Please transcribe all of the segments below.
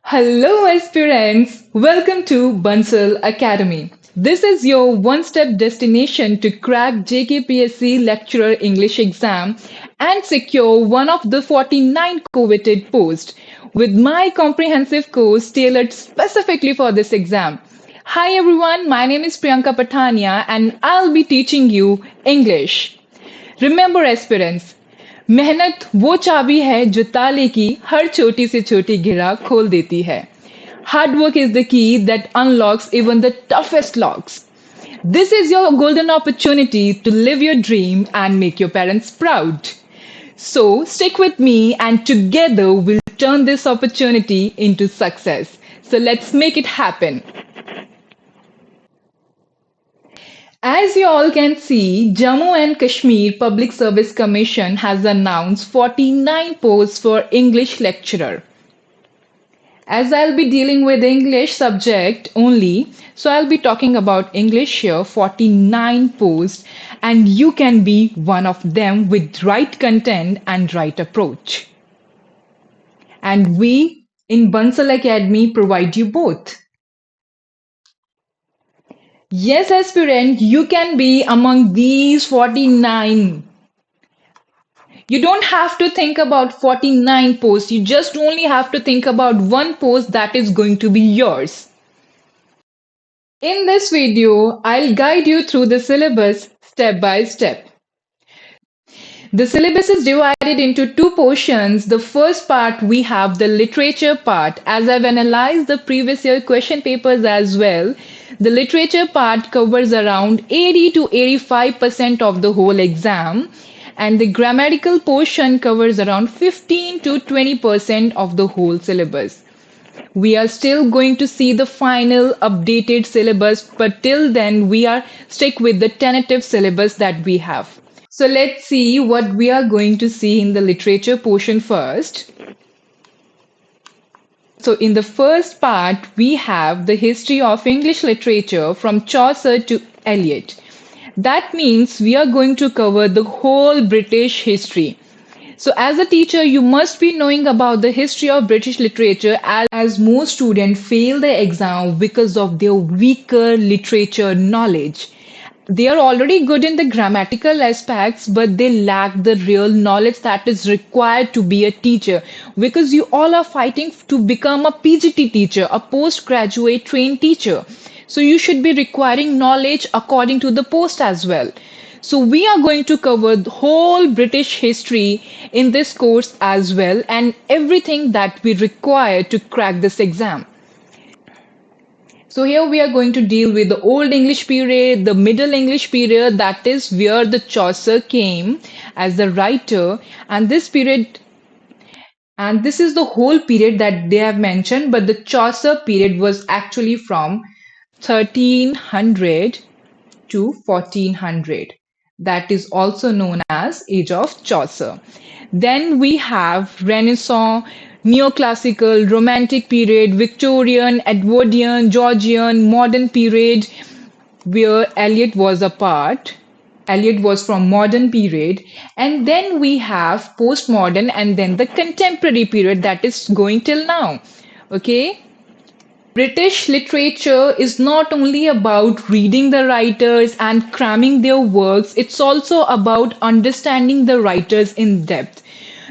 Hello, aspirants. Welcome to Bansal Academy. This is your one-step destination to crack JKPSC Lecturer English exam and secure one of the 49 coveted posts with my comprehensive course tailored specifically for this exam. Hi everyone, my name is Priyanka Patania and I'll be teaching you English. Remember aspirants, मेहनत वो चाबी है जो ताले की हर छोटी से छोटी गिरा खोल देती है. Hard work is the key that unlocks even the toughest locks. This is your golden opportunity to live your dream and make your parents proud. So stick with me and together we'll turn this opportunity into success. So let's make it happen. As you all can see, Jammu and Kashmir Public Service Commission has announced 49 posts for English lecturer. As I'll be dealing with English subject only, so I'll be talking about English here, 49 posts, and you can be one of them with right content and right approach. And we in Bansal Academy provide you both. Yes, aspirant, you can be among these 49. You don't have to think about 49 posts. You just only have to think about one post that is going to be yours. In this video, I'll guide you through the syllabus step by step. The syllabus is divided into two portions. The first part, we have the literature part. As I've analyzed the previous year question papers as well, the literature part covers around 80 to 85% of the whole exam, and the grammatical portion covers around 15 to 20% of the whole syllabus. We are still going to see the final updated syllabus, but till then we are stick with the tentative syllabus that we have. So let's see what we are going to see in the literature portion first. So in the first part, we have the history of English literature from Chaucer to Eliot. That means we are going to cover the whole British history. So as a teacher, you must be knowing about the history of British literature, as most students fail the exam because of their weaker literature knowledge. They are already good in the grammatical aspects, but they lack the real knowledge that is required to be a teacher, because you all are fighting to become a PGT teacher, a postgraduate trained teacher. So you should be requiring knowledge according to the post as well. So we are going to cover the whole British history in this course as well, and everything that we require to crack this exam. So here we are going to deal with the Old English period, the Middle English period, that is where the Chaucer came as the writer, and this period, and this is the whole period that they have mentioned, but the Chaucer period was actually from 1300 to 1400. That is also known as Age of Chaucer. Then we have Renaissance, Neoclassical, Romantic period, Victorian, Edwardian, Georgian, Modern period, where Eliot was a part. Eliot was from modern period. And then we have postmodern and then the contemporary period that is going till now. Okay. British literature is not only about reading the writers and cramming their works, it's also about understanding the writers in depth.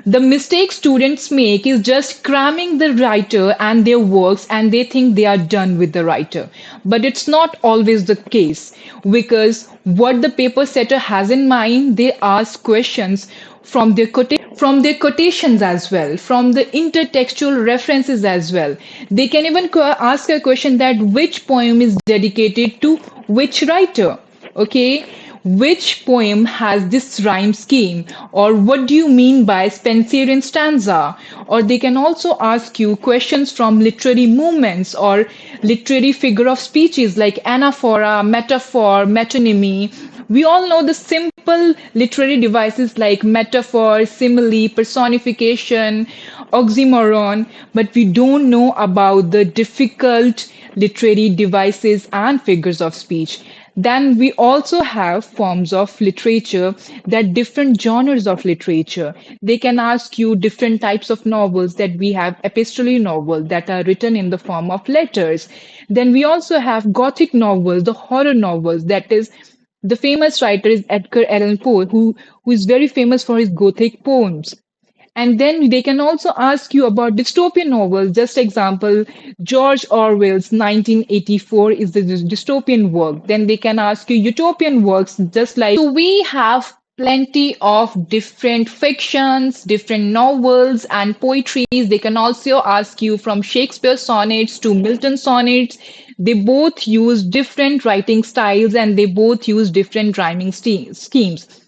The mistake students make is just cramming the writer and their works, and they think they are done with the writer. But it's not always the case, because what the paper setter has in mind, they ask questions from their quotations as well, from the intertextual references as well. They can even ask a question that which poem is dedicated to which writer, okay? Which poem has this rhyme scheme, or what do you mean by Spencerian stanza? Or they can also ask you questions from literary movements or literary figure of speeches like anaphora, metaphor, metonymy. We all know the simple literary devices like metaphor, simile, personification, oxymoron, but we don't know about the difficult literary devices and figures of speech. Then we also have forms of literature, that different genres of literature. They can ask you different types of novels, that we have epistolary novels that are written in the form of letters. Then we also have Gothic novels, the horror novels, that is the famous writer is Edgar Allan Poe, who is very famous for his Gothic poems. And then they can also ask you about dystopian novels. Just example, George Orwell's 1984 is the dystopian work. Then they can ask you utopian works, just like. So we have plenty of different fictions, different novels and poetries. They can also ask you from Shakespeare sonnets to Milton sonnets. They both use different writing styles and they both use different rhyming schemes.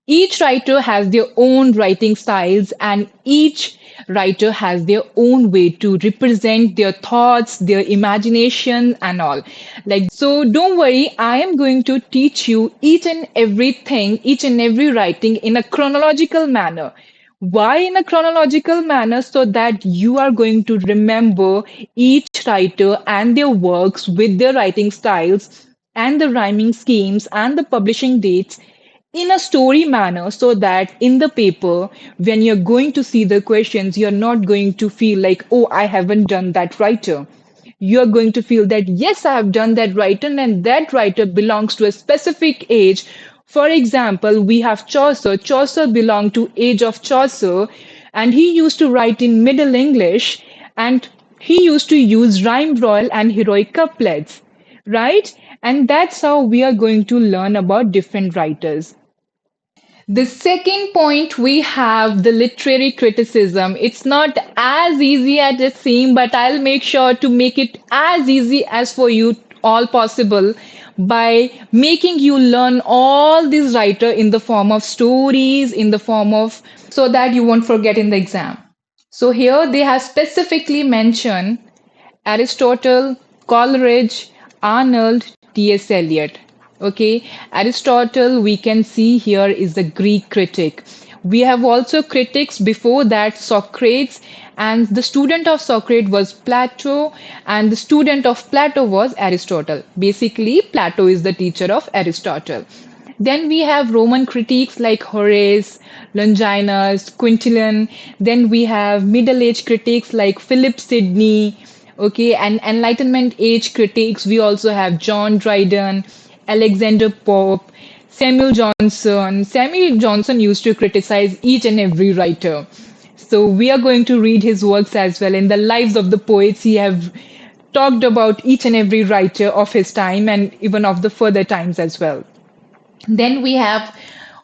Each writer has their own writing styles, and each writer has their own way to represent their thoughts, their imagination, and all. Like, so don't worry, I am going to teach you each and everything, each and every writing in a chronological manner. Why in a chronological manner? So that you are going to remember each writer and their works with their writing styles and the rhyming schemes and the publishing dates in a story manner, so that in the paper, when you're going to see the questions, you're not going to feel like, oh, I haven't done that writer. You're going to feel that, yes, I have done that writer, and that writer belongs to a specific age. For example, we have Chaucer. Chaucer belonged to age of Chaucer, and he used to write in Middle English, and he used to use rhyme royal and heroic couplets, right? And that's how we are going to learn about different writers. The second point, we have the literary criticism. It's not as easy as it seems, but I'll make sure to make it as easy as for you all possible by making you learn all these writer in the form of stories, in the form of, so that you won't forget in the exam. So here they have specifically mentioned Aristotle, Coleridge, Arnold, T.S. Eliot. Okay, Aristotle, we can see here, is the Greek critic. We have also critics before that, Socrates, and the student of Socrates was Plato, and the student of Plato was Aristotle. Basically, Plato is the teacher of Aristotle. Then we have Roman critics like Horace, Longinus, Quintilian. Then we have Middle Age critics like Philip Sidney. Okay, and Enlightenment age critics, we also have John Dryden, Alexander Pope, Samuel Johnson. Samuel Johnson used to criticize each and every writer. So we are going to read his works as well. In the lives of the poets, he have talked about each and every writer of his time and even of the further times as well. Then we have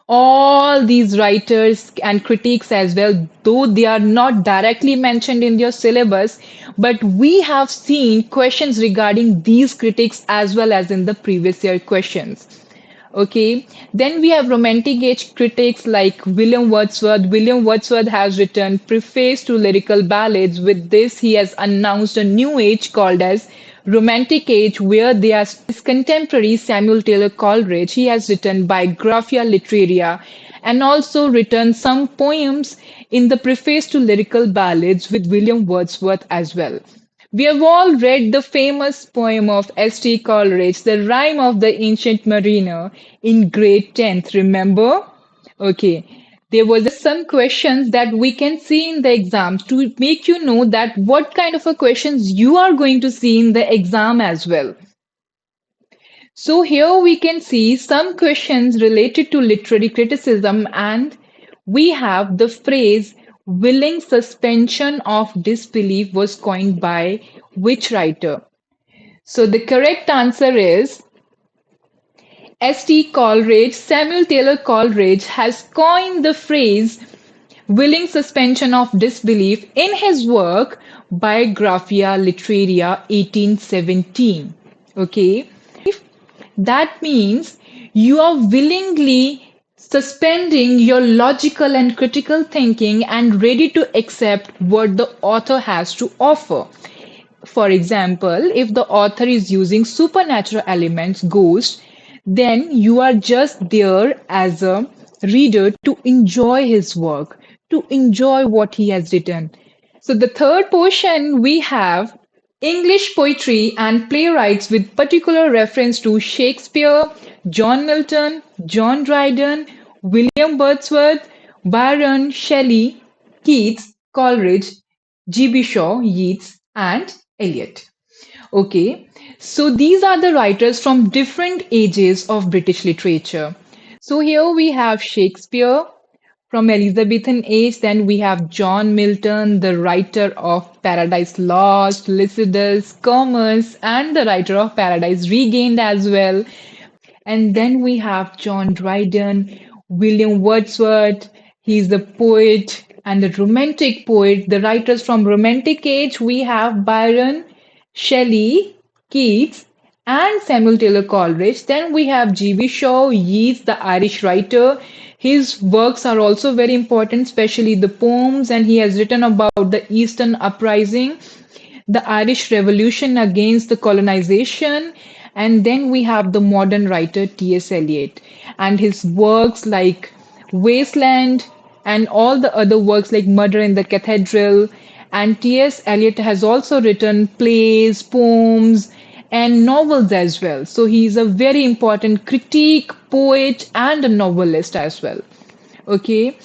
all these writers and critics as well, though they are not directly mentioned in your syllabus, but we have seen questions regarding these critics as well as in the previous year questions. Okay, then we have Romantic age critics like William Wordsworth. William Wordsworth has written Preface to Lyrical Ballads. With this, he has announced a new age called as Romantic age, where they are his contemporary Samuel Taylor Coleridge. He has written Biographia Literaria and also written some poems in the Preface to Lyrical Ballads with William Wordsworth as well. We have all read the famous poem of S.T. Coleridge, The Rime of the Ancient Mariner, in grade 10th, remember? Okay, there was some questions that we can see in the exams to make you know that what kind of a questions you are going to see in the exam as well. So here we can see some questions related to literary criticism, and we have the phrase willing suspension of disbelief was coined by which writer? So the correct answer is S.T. Coleridge. Samuel Taylor Coleridge has coined the phrase willing suspension of disbelief in his work Biographia Literaria 1817. Okay, that means you are willingly suspending your logical and critical thinking and ready to accept what the author has to offer. For example, if the author is using supernatural elements, ghosts, then you are just there as a reader to enjoy his work, to enjoy what he has written. So the third portion we have English poetry and playwrights with particular reference to Shakespeare, John Milton, John Dryden, William Wordsworth, Byron, Shelley, Keats, Coleridge, G.B. Shaw, Yeats, and Eliot. Okay, so these are the writers from different ages of British literature. So here we have Shakespeare from Elizabethan age, then we have John Milton, the writer of Paradise Lost, Lycidas, Comus, and the writer of Paradise Regained as well. And then we have John Dryden, William Wordsworth. He's the poet and the romantic poet. The writers from Romantic age, we have Byron, Shelley, Keats, and Samuel Taylor Coleridge. Then we have G.B. Shaw, Yeats, the Irish writer. His works are also very important, especially the poems, and he has written about the Eastern Uprising, the Irish Revolution against the colonization, and then we have the modern writer T.S. Eliot and his works like Wasteland and all the other works like Murder in the Cathedral. And T.S. Eliot has also written plays, poems, and novels as well. So he is a very important critic, poet, and a novelist as well. Okay.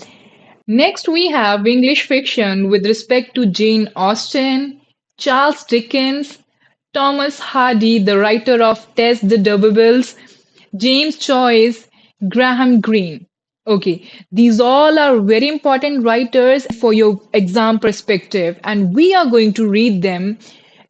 Next, we have English fiction with respect to Jane Austen, Charles Dickens, Thomas Hardy, the writer of Tess the D'Urbervilles, James Joyce, Graham Greene. Okay, these all are very important writers for your exam perspective, and we are going to read them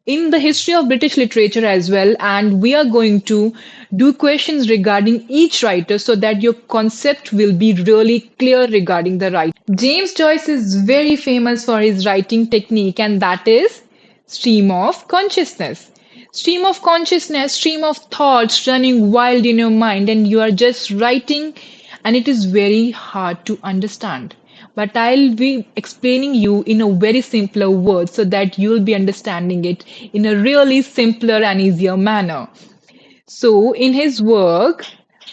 in the history of British literature as well, and we are going to do questions regarding each writer so that your concept will be really clear regarding the writer. James Joyce is very famous for his writing technique, and that is stream of consciousness. Stream of consciousness, stream of thoughts running wild in your mind, and you are just writing, and it is very hard to understand. But I'll be explaining you in a very simpler word so that you'll be understanding it in a really simpler and easier manner. So, in his work,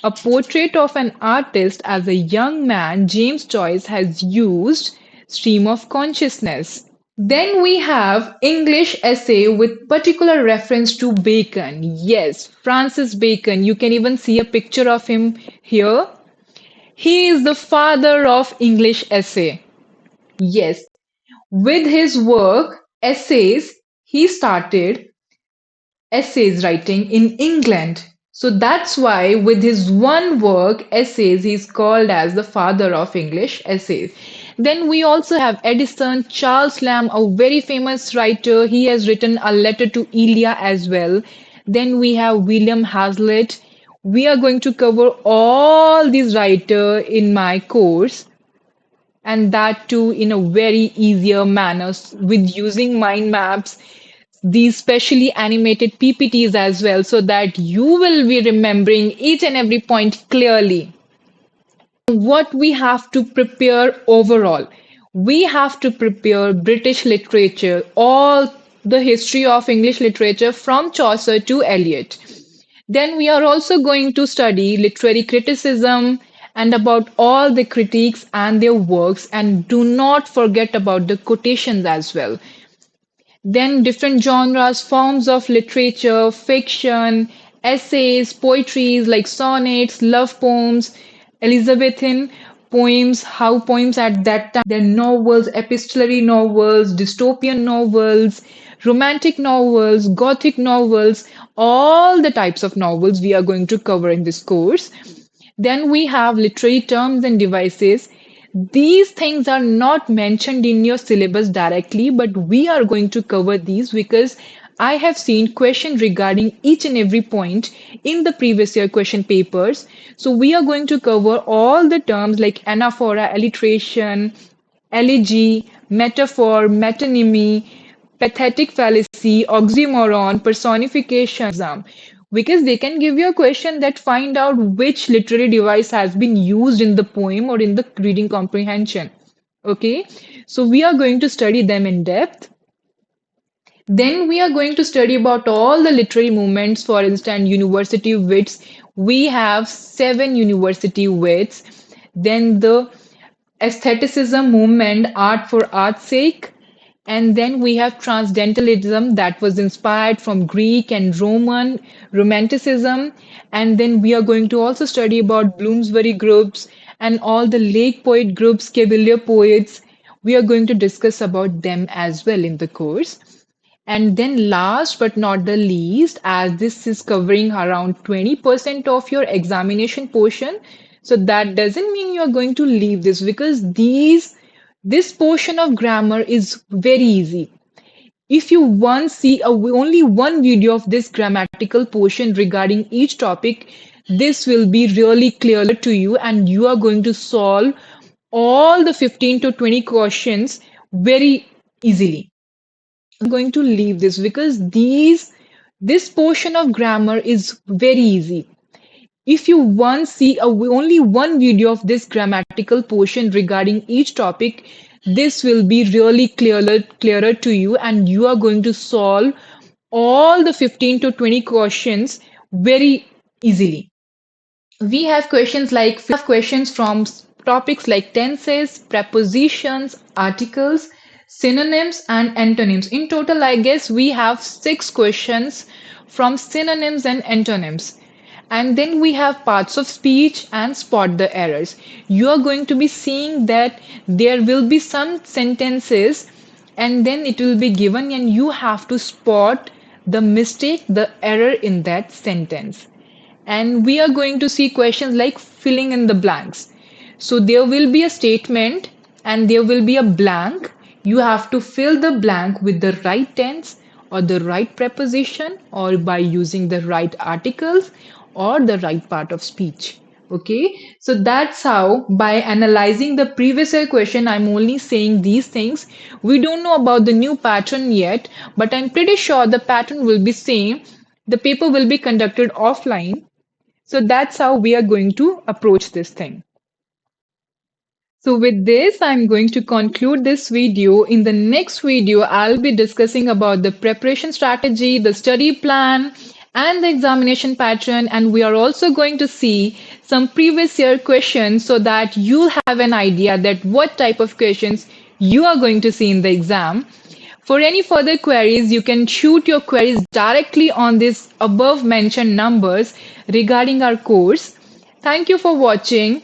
A Portrait of an Artist as a Young Man, James Joyce has used stream of consciousness. Then we have English essay with particular reference to Bacon. Yes, Francis Bacon. You can even see a picture of him here. He is the father of English essay. Yes, with his work, Essays, he started essays writing in England. So that's why, with his one work, Essays, he's called as the father of English essays. Then we also have Edison, Charles Lamb, a very famous writer. He has written a letter to Elia as well. Then we have William Hazlitt. We are going to cover all these writers in my course, and that too in a very easier manner with using mind maps, these specially animated PPTs as well, so that you will be remembering each and every point clearly. What we have to prepare overall, we have to prepare British literature, all the history of English literature from Chaucer to Eliot. Then we are also going to study literary criticism and about all the critiques and their works, and do not forget about the quotations as well. Then different genres, forms of literature, fiction, essays, poetries like sonnets, love poems, Elizabethan poems, how poems at that time, then novels, epistolary novels, dystopian novels, romantic novels, gothic novels, all the types of novels we are going to cover in this course. Then we have literary terms and devices. These things are not mentioned in your syllabus directly, but we are going to cover these because I have seen questions regarding each and every point in the previous year question papers. So we are going to cover all the terms like anaphora, alliteration, elegy, metaphor, metonymy, pathetic fallacy, oxymoron, personification, because they can give you a question that find out which literary device has been used in the poem or in the reading comprehension. Okay, so we are going to study them in depth. Then we are going to study about all the literary movements. For instance, university wits. We have 7 university wits. Then the aestheticism movement, art for art's sake, And then we have transcendentalism that was inspired from Greek and Roman Romanticism. And then we are going to also study about Bloomsbury groups and all the lake poet groups, Cavalier poets. We are going to discuss about them as well in the course. And then last but not the least, as this is covering around 20% of your examination portion, so that doesn't mean you're going to leave this because this portion of grammar is very easy. If you once see only one video of this grammatical portion regarding each topic, this will be really clear to you and you are going to solve all the 15 to 20 questions very easily. Going to leave this because this portion of grammar is very easy. If you once see only one video of this grammatical portion regarding each topic, this will be really clearer to you and you are going to solve all the 15 to 20 questions very easily. We have questions from topics like tenses, prepositions, articles, synonyms, and antonyms. In total, I guess we have 6 questions from synonyms and antonyms. And then we have parts of speech and spot the errors. You are going to be seeing that there will be some sentences and then it will be given and you have to spot the mistake, the error in that sentence. And we are going to see questions like filling in the blanks. So there will be a statement and there will be a blank. You have to fill the blank with the right tense or the right preposition or by using the right articles or the right part of speech. Okay, so that's how by analyzing the previous year question, I'm only saying these things. We don't know about the new pattern yet, but I'm pretty sure the pattern will be same. The paper will be conducted offline, so that's how we are going to approach this thing. So with this, I'm going to conclude this video. In the next video, I'll be discussing about the preparation strategy, the study plan, and the examination pattern. And we are also going to see some previous year questions so that you'll have an idea that what type of questions you are going to see in the exam. For any further queries, you can shoot your queries directly on these above mentioned numbers regarding our course. Thank you for watching.